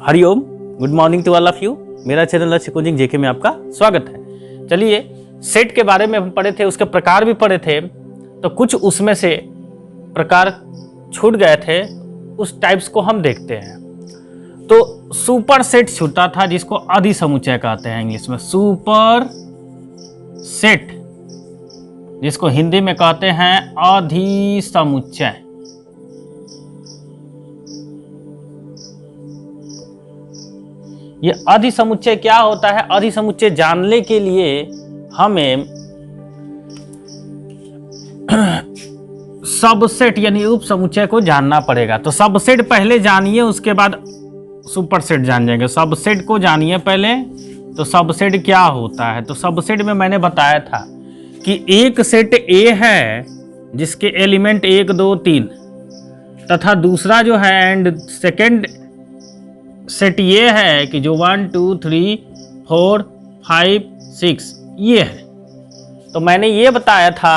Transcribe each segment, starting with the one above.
Hariom, good morning to all of you. मेरा channel Lakshya coaching JK में आपका स्वागत है। चलिए, सेट के बारे में हम पढ़े थे, उसके प्रकार भी पढ़े थे, तो कुछ उसमें से प्रकार छूट गए थे, उस टाइप्स को हम देखते हैं। तो सुपर सेट छूटा था, जिसको अधिसमुच्चय कहते हैं इंग्लिश में। सुपर सेट, जिसको हिंदी में कहते हैं अधिसमुच्चय। ये अधिसमुच्चय क्या होता है? अधिसमुच्चय जानने के लिए हमें सबसेट यानी उप समुच्चय को जानना पड़ेगा। तो सबसेट पहले जानिए, उसके बाद सुपरसेट जान जाएंगे। सबसेट को जानिए पहले, तो सबसेट क्या होता है। तो सबसेट में मैंने बताया था कि एक सेट ए है जिसके एलिमेंट 1 2 3 तथा दूसरा जो है एंड सेकेंड सेट ये है कि जो 1 2 3 4 5 6 ये है। तो मैंने ये बताया था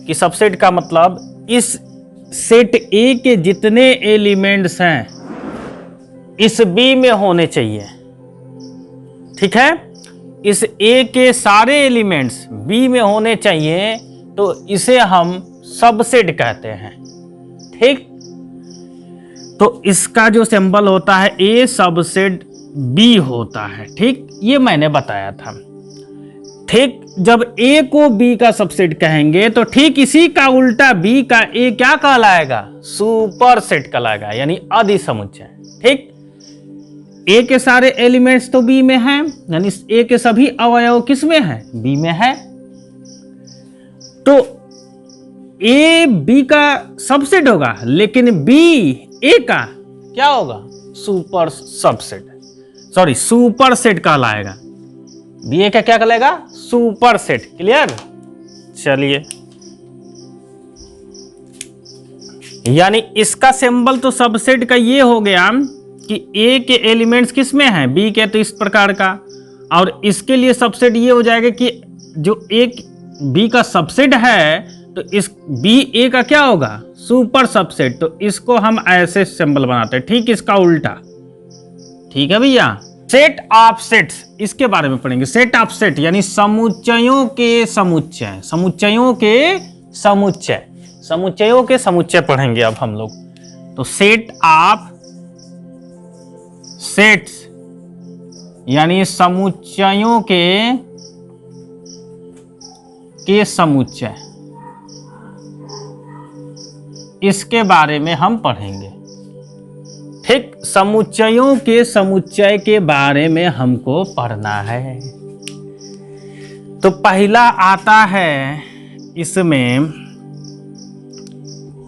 कि सबसेट का मतलब इस सेट ए के जितने एलिमेंट्स हैं इस बी में होने चाहिए। ठीक है, इस ए के सारे एलिमेंट्स बी में होने चाहिए, तो इसे हम सबसेट कहते हैं। ठीक, तो इसका जो सिंबल होता है ए सबसेट बी होता है। ठीक, ये मैंने बताया था। ठीक, जब ए को बी का सबसेट कहेंगे तो ठीक इसी का उल्टा बी का ए क्या कहलाएगा? सुपर सेट कहलाएगा, यानी अधिसमुच्चय। ठीक, ए के सारे एलिमेंट्स तो बी में हैं, यानी ए के सभी अवयव किस में है? बी में है। तो ए बी का सबसेट होगा, लेकिन बी ए का क्या होगा? Super subset, sorry super set कहलाएगा। बी ए का क्या कहलाएगा? Super set. क्लियर? चलिए, यानी इसका सिंबल तो सबसेट का ये हो गया कि ए के एलिमेंट्स किस में हैं? बी के, तो इस प्रकार का। और इसके लिए सबसेट ये हो जाएगा कि जो एक बी का सबसेट है तो इस बी ए का क्या होगा? Super subset. तो इसको हम ऐसे सिंबल बनाते हैं। ठीक, इसका उल्टा। ठीक है भैया। सेट ऑफ सेट्स, इसके बारे में पढ़ेंगे। सेट ऑफ सेट यानी समुच्चयों के समुच्चय। समुच्चयों के समुच्चय, समुच्चयों के समुच्चय पढ़ेंगे अब हम लोग। तो सेट ऑफ सेट्स यानी समुच्चयों के समुच्चय, इसके बारे में हम पढ़ेंगे। ठीक, समुच्चयों के समुच्चय के बारे में हमको पढ़ना है। तो पहला आता है इसमें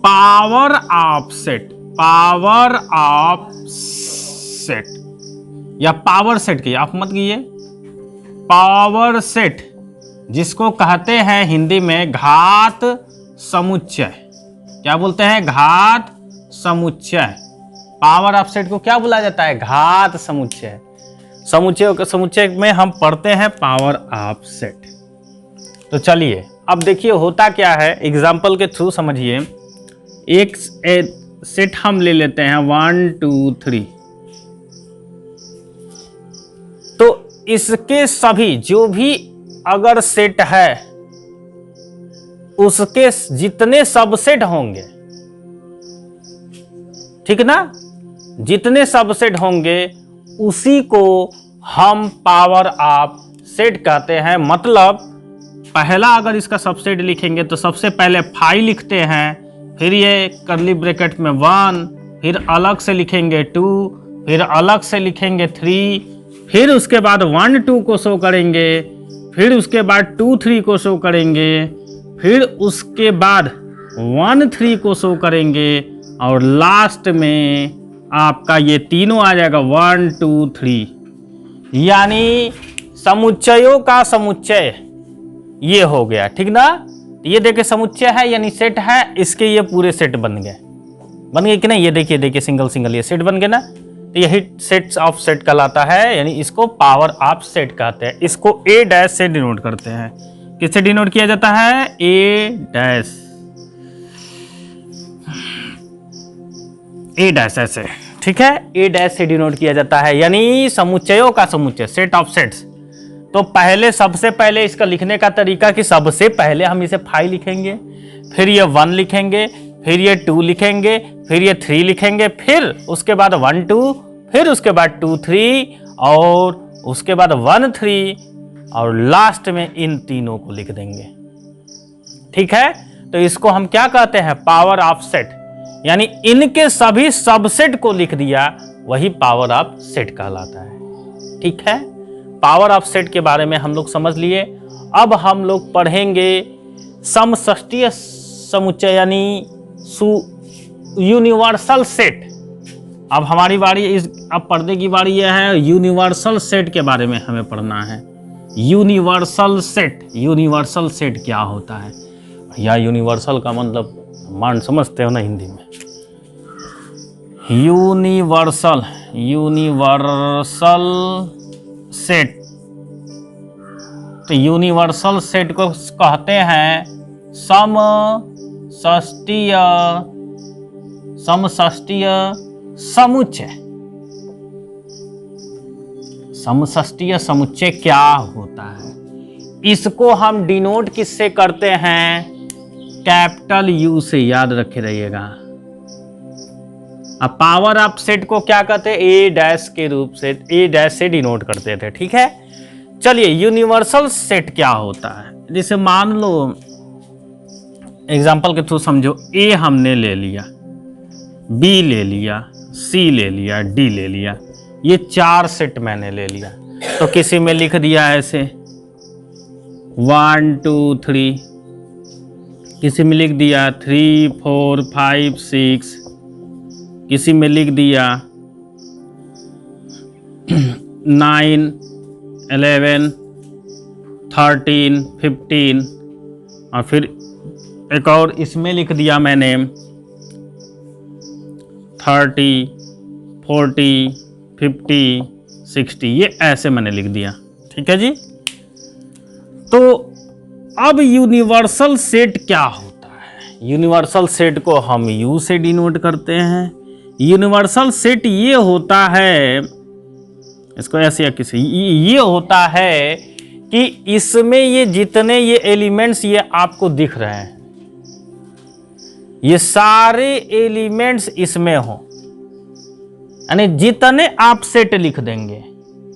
power of set. Power of set या पावर सेट की आप मत कीजिए, पावर सेट, जिसको कहते हैं हिंदी में घात समुच्चय। क्या बोलते हैं? घात समुच्चय। पावर ऑफ सेट को क्या बोला जाता है? घात समुच्चय। समुच्चयों के समुच्चय में हम पढ़ते हैं पावर ऑफ सेट। तो चलिए, अब देखिए होता क्या है, एग्जाम्पल के थ्रू समझिए। एक सेट हम ले लेते हैं 1 2 3। तो इसके सभी जो भी अगर सेट है उसके जितने सबसेट होंगे, ठीक ना, जितने सबसेट होंगे उसी को हम पावर ऑफ सेट कहते हैं। मतलब पहला अगर इसका सबसेट लिखेंगे तो सबसे पहले 5 लिखते हैं, फिर ये कर्ली ब्रैकेट में 1, फिर अलग से लिखेंगे 2, फिर अलग से लिखेंगे 3, फिर उसके बाद 1 2 को शो करेंगे, फिर उसके बाद 2 3 को शो करेंगे, फिर उसके बाद 1 3 को शो करेंगे, और लास्ट में आपका ये तीनों आ जाएगा 1 2 3। यानी समुच्चयों का समुच्चय ये हो गया। ठीक ना? ये देखिए समुच्चय है यानी सेट है, इसके ये पूरे सेट बन गए कि नहीं? ये देखिए सिंगल सिंगल ये सेट बन गए ना। तो यही सेट्स ऑफ सेट कहलाता है, यानी इसको पावर ऑफ सेट कहते हैं। इसको ए डैश से डिनोट करते हैं। किससे डिनोट किया जाता है? ए डैश, ए डैश ऐसे। ठीक है, ए डैश से डिनोट किया जाता है, यानी समुच्चयों का समुच्चय, सेट ऑफ सेट्स। तो पहले सबसे पहले इसका लिखने का तरीका कि सबसे पहले हम इसे 5 लिखेंगे, फिर ये 1 लिखेंगे, फिर ये 2 लिखेंगे, फिर ये 3 लिखेंगे, फिर उसके बाद 1 2, फिर उसके बाद 2 3, और उसके बाद 1 3, और लास्ट में इन तीनों को लिख देंगे। ठीक है, तो इसको हम क्या कहते हैं, पावर ऑफ सेट, यानी इनके सभी सबसेट को लिख दिया, वही पावर ऑफ सेट कहलाता है। ठीक है, पावर ऑफ सेट के बारे में हम लोग समझ लिए। अब हम लोग पढ़ेंगे समष्टीय समुच्चय यानी यूनिवर्सल सेट। अब हमारी बारी, अब पढ़ने की बारी यह है, यूनिवर्सल सेट के बारे में हमें पढ़ना है। यूनिवर्सल सेट, यूनिवर्सल सेट क्या होता है भैया? यूनिवर्सल का मतलब मान समझते हो ना हिंदी में? यूनिवर्सल, यूनिवर्सल सेट, तो यूनिवर्सल सेट को कहते हैं समष्टीय समुच्चय। समष्टीय समुच्चय क्या होता है? इसको हम डिनोट किससे करते हैं? कैपिटल यू से, याद रखे रहिएगा। अब पावर ऑफ सेट को क्या कहते हैं? ए डैश के रूप से, ए डैश से डिनोट करते थे। ठीक है, चलिए यूनिवर्सल सेट क्या होता है? जैसे मान लो एग्जांपल के थ्रू समझो, ए हमने ले लिया, बी ले लिया, सी ले लिया, डी ले लिया, ये 4 सेट मैंने ले लिया। तो किसी में लिख दिया ऐसे 1 2 3, किसी में लिख दिया 3 4 5 6, किसी में लिख दिया 9 11 13 15, और फिर एक और इसमें लिख दिया मैंने 30 40 50 60, ये ऐसे मैंने लिख दिया। ठीक है जी। तो अब यूनिवर्सल सेट क्या होता है? यूनिवर्सल सेट को हम यू से डिनोट करते हैं। यूनिवर्सल सेट ये होता है, इसको ऐसे या किसी, ये होता है कि इसमें ये जितने ये एलिमेंट्स ये आपको दिख रहे हैं, ये सारे एलिमेंट्स इसमें हो, यानी जितने आप सेट लिख देंगे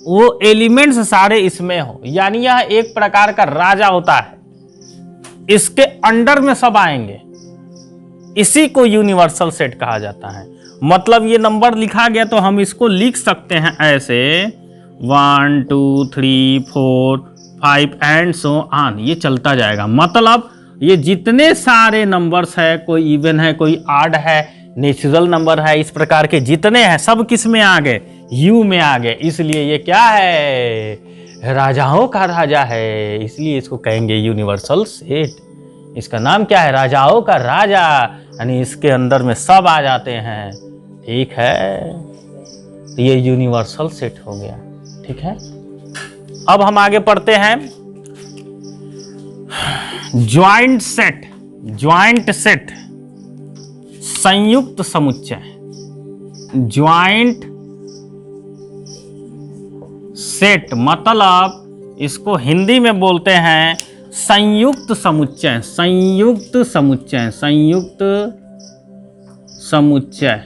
वो एलिमेंट्स सारे इसमें हो, यानी यह एक प्रकार का राजा होता है, इसके अंडर में सब आएंगे। इसी को यूनिवर्सल सेट कहा जाता है। मतलब ये नंबर लिखा गया तो हम इसको लिख सकते हैं ऐसे 1 2 3 4 5 एंड सो ऑन, ये चलता जाएगा। मतलब ये जितने सारे नंबर्स है, कोई इवन है, कोई ऑड है, नेचुरल नंबर है, इस प्रकार के जितने हैं सब किस में आ गए? यू में आ गए। इसलिए ये क्या है? राजाओं का राजा है, इसलिए इसको कहेंगे यूनिवर्सल सेट। इसका नाम क्या है? राजाओं का राजा, यानी इसके अंदर में सब आ जाते हैं। ठीक है, तो ये यूनिवर्सल सेट हो गया। ठीक है, अब हम आगे पढ़ते हैं ज्वाइंट सेट। ज्वाइंट सेट संयुक्त समुच्चय, ज्वाइंट सेट मतलब इसको हिंदी में बोलते हैं संयुक्त समुच्चय। संयुक्त समुच्चय, संयुक्त समुच्चय,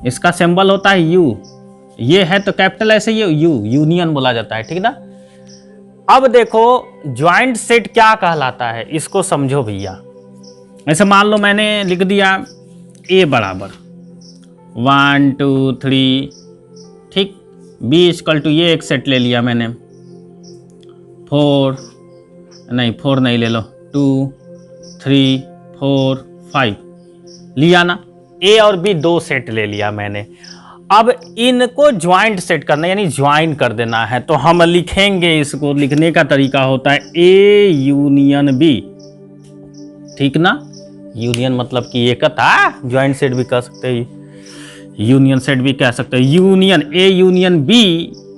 इसका सिंबल होता है यू। ये है तो कैपिटल ऐसे ये यू, यूनियन बोला जाता है। ठीक ना। अब देखो ज्वाइंट सेट क्या कहलाता है, इसको समझो भैया। ऐसे मान लो मैंने लिख दिया ए बराबर 1 2 3, ठीक, बी इक्वल टू, ये एक सेट ले लिया मैंने 4 नहीं ले लो 2 3 4 5 लिया ना। ए और बी 2 सेट ले लिया मैंने। अब इनको ज्वाइंट सेट करना यानी ज्वाइन कर देना है, तो हम लिखेंगे, इसको लिखने का तरीका होता है ए यूनियन बी। ठीक ना। यूनियन मतलब कि एकता, ज्वाइंट सेट भी कह सकते हैं, यूनियन सेट भी कह सकते हैं। Union A union B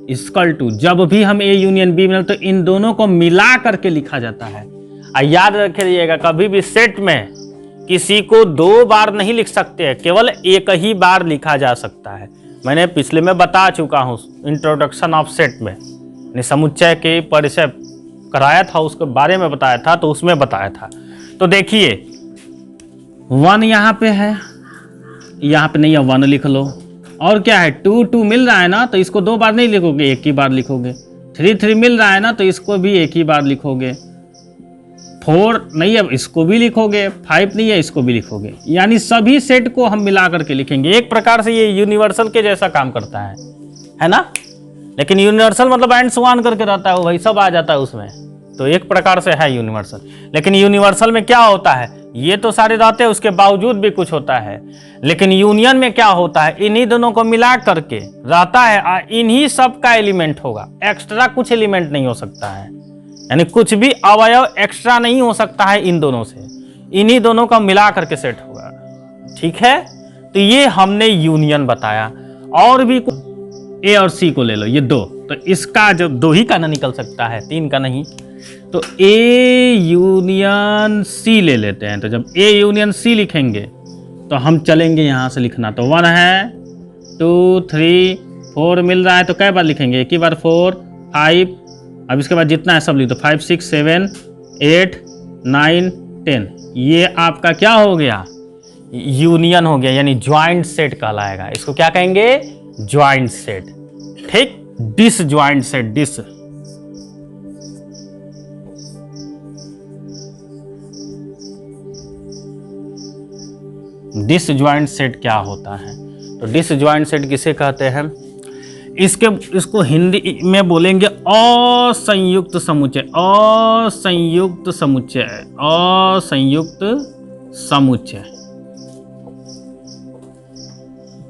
equal to, जब भी हम ए यूनियन बी मिले तो इन दोनों को मिला करके लिखा जाता है। याद रखिएगा कभी भी सेट में किसी को 2 बार नहीं लिख सकते हैं, केवल एक ही बार लिखा जा सकता है। मैंने पिछले में बता चुका हूँ इंट्रोडक्शन ऑफ सेट में, समुच्चय के परिचय कराया था, उसके बारे में बताया था, तो उसमें बताया था। तो देखिए 1 यहाँ पे है, यहाँ पे नहीं है 1 लिख लो। और क्या है 2 2 मिल रहा है ना, तो इसको 2 बार नहीं लिखोगे, एक ही बार लिखोगे। 3 3 मिल रहा है ना, तो इसको भी एक ही बार लिखोगे। 4 नहीं है, इसको भी लिखोगे। 5 नहीं है, इसको भी लिखोगे। यानी सभी सेट को हम मिला करके लिखेंगे। एक प्रकार से ये यूनिवर्सल के जैसा काम करता है ना। लेकिन यूनिवर्सल मतलब एंड सो ऑन करके रहता है, वही सब आ जाता है उसमें, तो एक प्रकार से है यूनिवर्सल। लेकिन यूनिवर्सल में क्या होता है, ये तो सारे रहते हैं, उसके बावजूद भी कुछ होता है। लेकिन यूनियन में क्या होता है, इन्हीं दोनों को मिला करके रहता है, इन्हीं सब का एलिमेंट होगा, एक्स्ट्रा कुछ एलिमेंट नहीं हो सकता है। यानी कुछ भी अवयव एक्स्ट्रा नहीं हो सकता है इन दोनों से, इन्हीं दोनों का मिला करके सेट होगा। ठीक है, तो ये हमने यूनियन बताया। और भी ए और सी को ले लो, ये 2, तो इसका जब 2 ही का ना निकल सकता है, 3 का नहीं। तो ए यूनियन सी ले लेते हैं। तो जब ए यूनियन सी लिखेंगे तो हम चलेंगे यहाँ से लिखना। तो 1 है, 2 3 4 मिल रहा है, तो कै बार लिखेंगे, एक ही बार। 4 5, अब इसके बाद जितना है सब लिख दो। 5 6 7 8 9 10, ये आपका क्या हो गया, यूनियन हो गया, यानी ज्वाइंट सेट कहलाएगा। इसको क्या कहेंगे, ज्वाइंट सेट। ठीक, डिसज्वाइंट सेट, डिसज्वाइंट सेट क्या होता है। तो डिसज्वाइंट सेट किसे कहते हैं, इसको हिंदी में बोलेंगे असंयुक्त समुच्चय, असंयुक्त समुच्चय, असंयुक्त समुच्चय।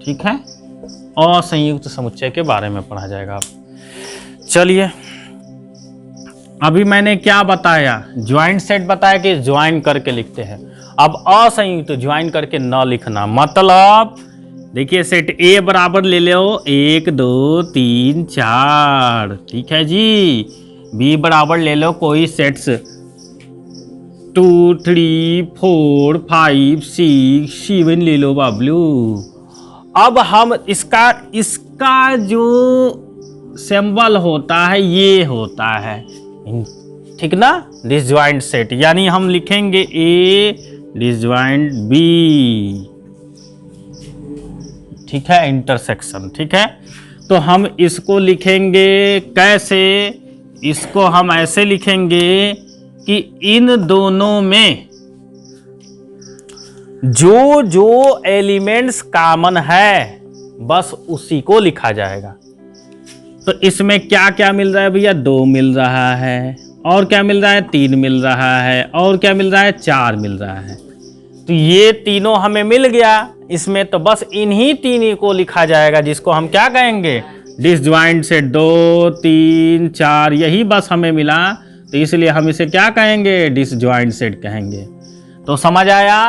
ठीक है, असंयुक्त समुच्चय के बारे में पढ़ा जाएगा अब। चलिए, अभी मैंने क्या बताया, ज्वाइंट सेट बताया कि ज्वाइन करके लिखते हैं। अब असंयुक्त ज्वाइन करके न लिखना, मतलब देखिए सेट ए बराबर ले लो 1 2 3 4, ठीक है जी। बी बराबर ले लो कोई सेट्स 2 3 4 5 6 7 ले लो बाबलू। अब हम इसका जो सिंबल होता है ये होता है, ठीक ना, डिसज्वाइंट सेट। यानी हम लिखेंगे ए डिसज्वाइंट बी, ठीक है, इंटरसेक्शन। ठीक है, तो हम इसको लिखेंगे कैसे, इसको हम ऐसे लिखेंगे कि इन दोनों में जो जो एलिमेंट्स कॉमन है बस उसी को लिखा जाएगा। तो इसमें क्या क्या मिल रहा है भैया, 2 मिल रहा है, और क्या मिल रहा है, 3 मिल रहा है, और क्या मिल रहा है, 4 मिल रहा है। तो ये तीनों हमें मिल गया इसमें, तो बस इन्हीं 3 को लिखा जाएगा, जिसको हम क्या कहेंगे, डिसज्वाइंट सेट। 2 3 4 यही बस हमें मिला, तो इसलिए हम इसे क्या कहेंगे, डिसज्वाइंट सेट कहेंगे। तो समझ आया,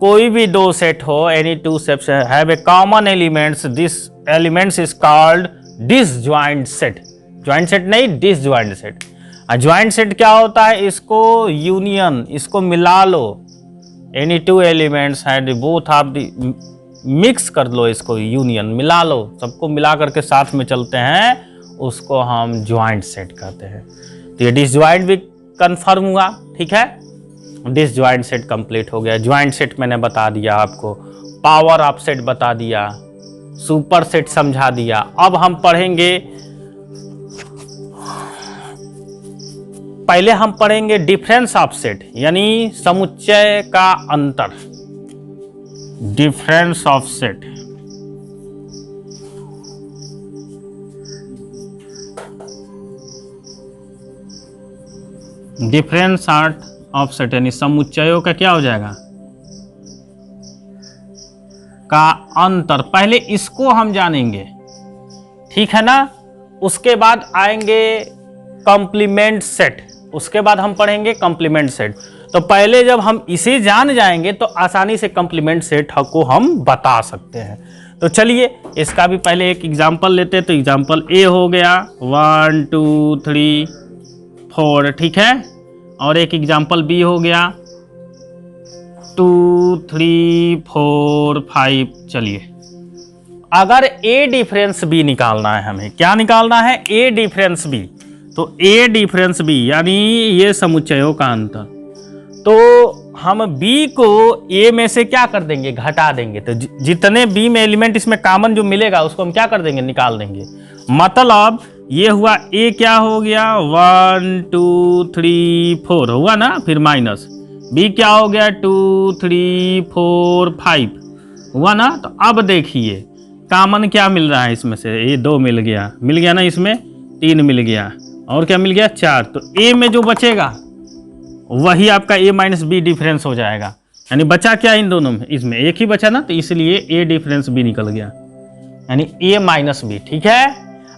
कोई भी 2 सेट हो, any 2 sets have a common elements, this elements is called disjoint set. Joint set नहीं, डिसज्वाइंट सेट। ज्वाइंट सेट क्या होता है, इसको यूनियन, इसको मिला लो, any 2 elements had both of the, mix कर लो, इसको यूनियन मिला लो, सबको मिला करके साथ में चलते हैं, उसको हम ज्वाइंट सेट कहते हैं। तो ये डिसज्वाइंट भी कंफर्म हुआ, ठीक है, डिसज्वाइंट सेट कंप्लीट हो गया। ज्वाइंट सेट मैंने बता दिया आपको, पावर ऑफ सेट बता दिया, सुपर सेट समझा दिया। अब हम पढ़ेंगे, पहले हम पढ़ेंगे डिफरेंस ऑफ सेट, यानी समुच्चय का अंतर, difference of set. Difference of set यानी समुच्चयों का क्या हो जाएगा, का अंतर। पहले इसको हम जानेंगे, ठीक है ना, उसके बाद आएंगे कॉम्प्लीमेंट सेट, उसके बाद हम पढ़ेंगे कॉम्प्लीमेंट सेट। तो पहले जब हम इसे जान जाएंगे तो आसानी से कॉम्प्लीमेंट सेट को हम बता सकते हैं। तो चलिए इसका भी पहले एक एग्जांपल लेते हैं। तो एग्जांपल ए हो गया 1 2 3 4, ठीक है, और एक एग्जांपल बी हो गया 2 3 4 5। चलिए, अगर ए डिफरेंस बी निकालना है हमें, क्या निकालना है? ए डिफरेंस बी। तो ए डिफरेंस बी यानी ये समुच्चयों का अंतर। तो हम बी को ए में से क्या कर देंगे? घटा देंगे। तो जितने बी में एलिमेंट इसमें कॉमन जो मिलेगा उसको हम क्या कर देंगे? निकाल देंगे। मतलब ये हुआ ए क्या हो गया? 1 2 3 4 हुआ ना, फिर माइनस बी क्या हो गया? 2 3 4 5 हुआ ना। तो अब देखिए कॉमन क्या मिल रहा है इसमें से? ये 2 मिल गया ना, इसमें 3 मिल गया, और क्या मिल गया? 4। तो ए में जो बचेगा वही आपका ए माइनस बी डिफरेंस हो जाएगा। यानी बचा क्या इन दोनों में? इसमें एक ही बचा ना, तो इसलिए ए डिफरेंस बी निकल गया, यानी ए माइनस बी। ठीक है,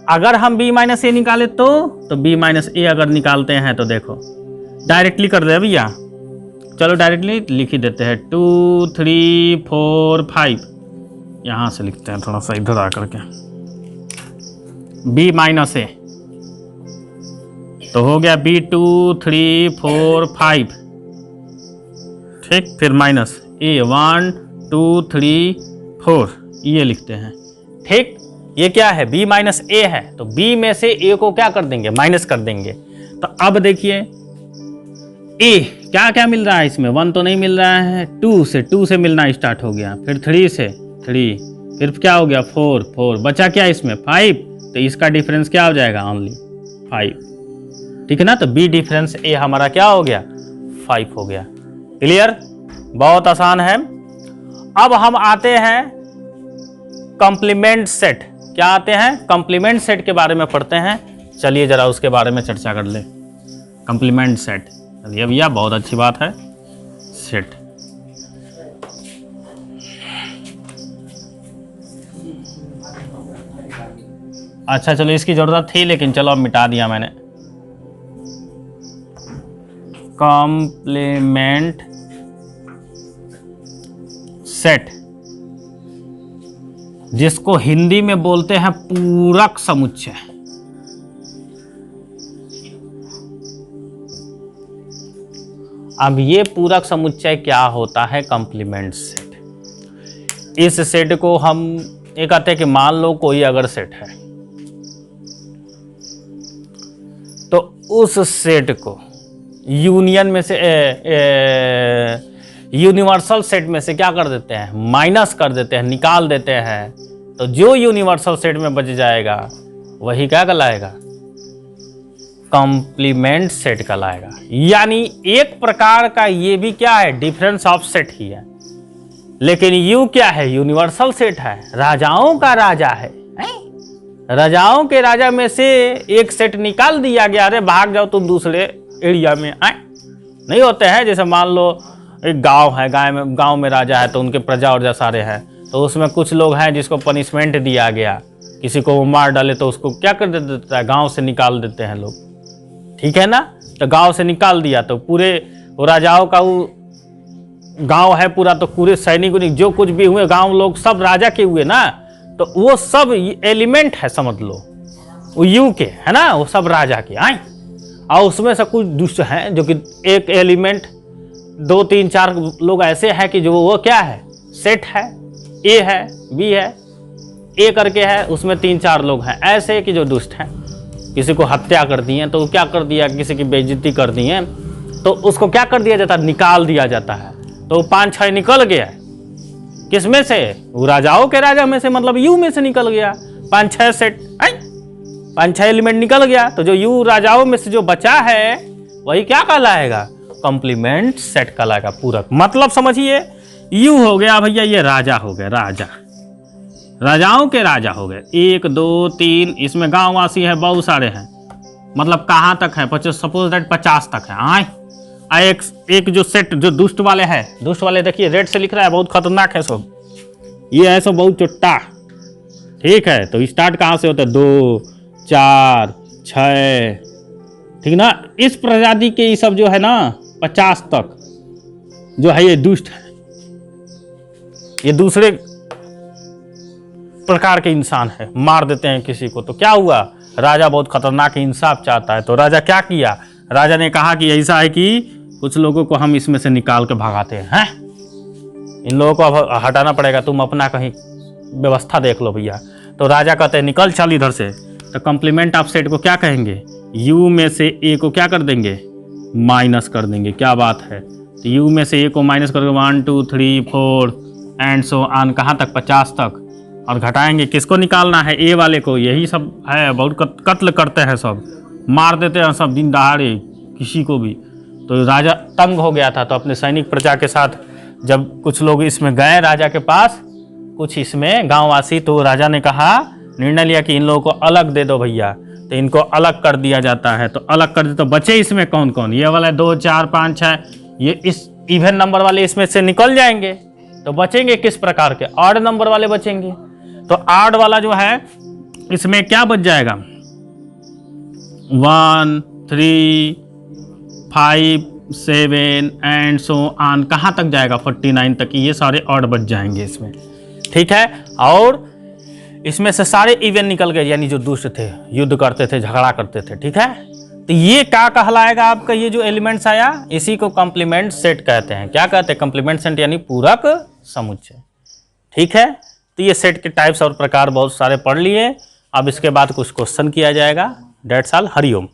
अगर हम बी माइनस ए निकाले तो बी माइनस ए अगर निकालते हैं तो देखो डायरेक्टली कर दे भैया। चलो डायरेक्टली लिख ही देते हैं। 2 3 4 5 यहां से लिखते हैं, थोड़ा सा इधर आकर के। बी माइनस ए तो हो गया बी 2 3 4 5। ठीक, फिर माइनस ए 1 2 3 4 ये लिखते हैं। ठीक, ये क्या है? बी माइनस ए है, तो बी में से ए को क्या कर देंगे? माइनस कर देंगे। तो अब देखिए ए क्या क्या मिल रहा है इसमें? 1 तो नहीं मिल रहा है, 2 से मिलना स्टार्ट हो गया, फिर 3 से 3, फिर क्या हो गया? 4 बचा क्या इसमें? 5। तो इसका डिफरेंस क्या हो जाएगा? ओनली 5। ठीक है ना। तो बी डिफरेंस ए हमारा क्या हो गया? 5 हो गया। क्लियर? बहुत आसान है। अब हम आते हैं कॉम्प्लीमेंट सेट। क्या आते हैं? कॉम्प्लीमेंट सेट के बारे में पढ़ते हैं। चलिए जरा उसके बारे में चर्चा कर ले। कॉम्प्लीमेंट सेट, चलिए भैया, बहुत अच्छी बात है। सेट अच्छा, चलो इसकी जरूरत थी लेकिन चलो अब मिटा दिया मैंने। कॉम्प्लीमेंट सेट, जिसको हिंदी में बोलते हैं पूरक समुच्चय। अब ये पूरक समुच्चय क्या होता है? Complement set. इस सेट को हम ये कहते हैं कि मान लो कोई अगर सेट है तो उस सेट को यूनियन में से यूनिवर्सल सेट में से क्या कर देते हैं? माइनस कर देते हैं, निकाल देते हैं। तो जो यूनिवर्सल सेट में बच जाएगा वही क्या कहलाएगा? कॉम्प्लीमेंट सेट कहलाएगा। यानी एक प्रकार का ये भी क्या है? डिफरेंस ऑफ सेट ही है, लेकिन यू क्या है? यूनिवर्सल सेट है, राजाओं का राजा है। राजाओं के राजा में से एक सेट निकाल दिया गया, अरे भाग जाओ तुम दूसरे एरिया में। नहीं होते हैं, जैसे मान लो एक गांव है, गांव में राजा है तो उनके प्रजा और सारे हैं, तो उसमें कुछ लोग हैं जिसको पनिशमेंट दिया गया, किसी को वो मार डाले तो उसको क्या कर देता है? गांव से निकाल देते हैं लोग। ठीक है ना। तो गांव से निकाल दिया तो पूरे वो राजाओं का वो गांव है पूरा, तो पूरे सैनिक जो कुछ भी हुए गांव लोग सब राजा के हुए ना, तो वो सब एलिमेंट है, समझ लो वो यू के है ना, वो सब राजा के आए। और उसमें से कुछ दुष्ट हैं जो कि एक एलिमेंट 2 3 4 लोग ऐसे हैं कि जो वो क्या है? सेट है, ए है, बी है, ए करके है, उसमें 3 4 लोग हैं ऐसे कि जो दुष्ट हैं। किसी को हत्या कर दी है तो क्या कर दिया? किसी की बेइज्जती कर दी है तो उसको क्या कर दिया जाता है? निकाल दिया जाता है। तो 5 6 निकल गया, किस में से? वो राजाओं के राजा में से, मतलब यू में से निकल गया। 5 6 सेट 5 6 एलिमेंट निकल गया, तो जो यू राजाओं में से जो बचा है वही क्या कहलाएगा? कॉम्प्लीमेंट सेट कहलाएगा, पूरक। मतलब समझिए, यू हो गया भैया, ये राजा हो गए, राजा, राजाओं के राजा हो गए। 1 2 3, इसमें गांव वासी है बहुत सारे हैं, मतलब कहाँ तक है? सपोज दैट 50 तक है। एक जो सेट जो दुष्ट वाले हैं, दुष्ट वाले देखिए रेड से लिख रहा है, बहुत खतरनाक है सब, ये है सब बहुत चुट्टा। ठीक है, तो स्टार्ट कहाँ से होता है? 2 4 6, ठीक ना। इस प्रजाति के ये सब जो है ना 50 तक जो है ये दुष्ट है, ये दूसरे प्रकार के इंसान है, मार देते हैं किसी को। तो क्या हुआ? राजा बहुत खतरनाक इंसाफ चाहता है, तो राजा क्या किया? राजा ने कहा कि ऐसा है कि कुछ लोगों को हम इसमें से निकाल के भगाते हैं, इन लोगों को अब हटाना पड़ेगा, तुम अपना कहीं व्यवस्था देख लो भैया। तो राजा कहते हैं निकल चल इधर से। तो कॉम्प्लीमेंट ऑफ सेट को क्या कहेंगे, u में से a को क्या कर देंगे, माइनस कर देंगे। क्या बात है, तो u में से a को माइनस करके 1 2 3 4 एंड सो ऑन, कहाँ तक, 50 तक। और घटाएंगे, किसको निकालना है, a वाले को। यही सब है, बहुत कत्ल करते हैं सब, मार देते हैं सब दिन दहाड़े किसी को भी। तो राजा तंग हो गया था, तो अपने सैनिक प्रजा के साथ जब कुछ लोग इसमें गए राजा के पास, कुछ इसमें गांववासी, तो राजा ने कहा, निर्णय लिया कि इन लोगों को अलग दे दो भैया। तो इनको अलग कर दिया जाता है। तो अलग कर दे, तो बचे इसमें कौन कौन, ये वाला 2 4 5 6, ये इस इवन नंबर वाले इसमें से निकल जाएंगे। तो बचेंगे किस प्रकार के, ऑड नंबर वाले बचेंगे। तो ऑड वाला जो है इसमें क्या बच जाएगा, 1 3 5 7 एंड सो ऑन, कहाँ तक जाएगा, 49 तक। ये सारे ऑड बच जाएंगे इसमें, ठीक है। और इसमें से सारे इवन निकल गए, यानी जो दुष्ट थे, युद्ध करते थे, झगड़ा करते थे, ठीक है। तो ये क्या कहलाएगा आपका, ये जो एलिमेंट्स आया, इसी को कॉम्प्लीमेंट सेट कहते हैं। क्या कहते हैं, कॉम्प्लीमेंट सेट यानी पूरक समुच्चय, ठीक है। तो ये सेट के टाइप्स और प्रकार बहुत सारे पढ़ लिए। अब इसके बाद कुछ क्वेश्चन किया जाएगा। That's all, Hariom.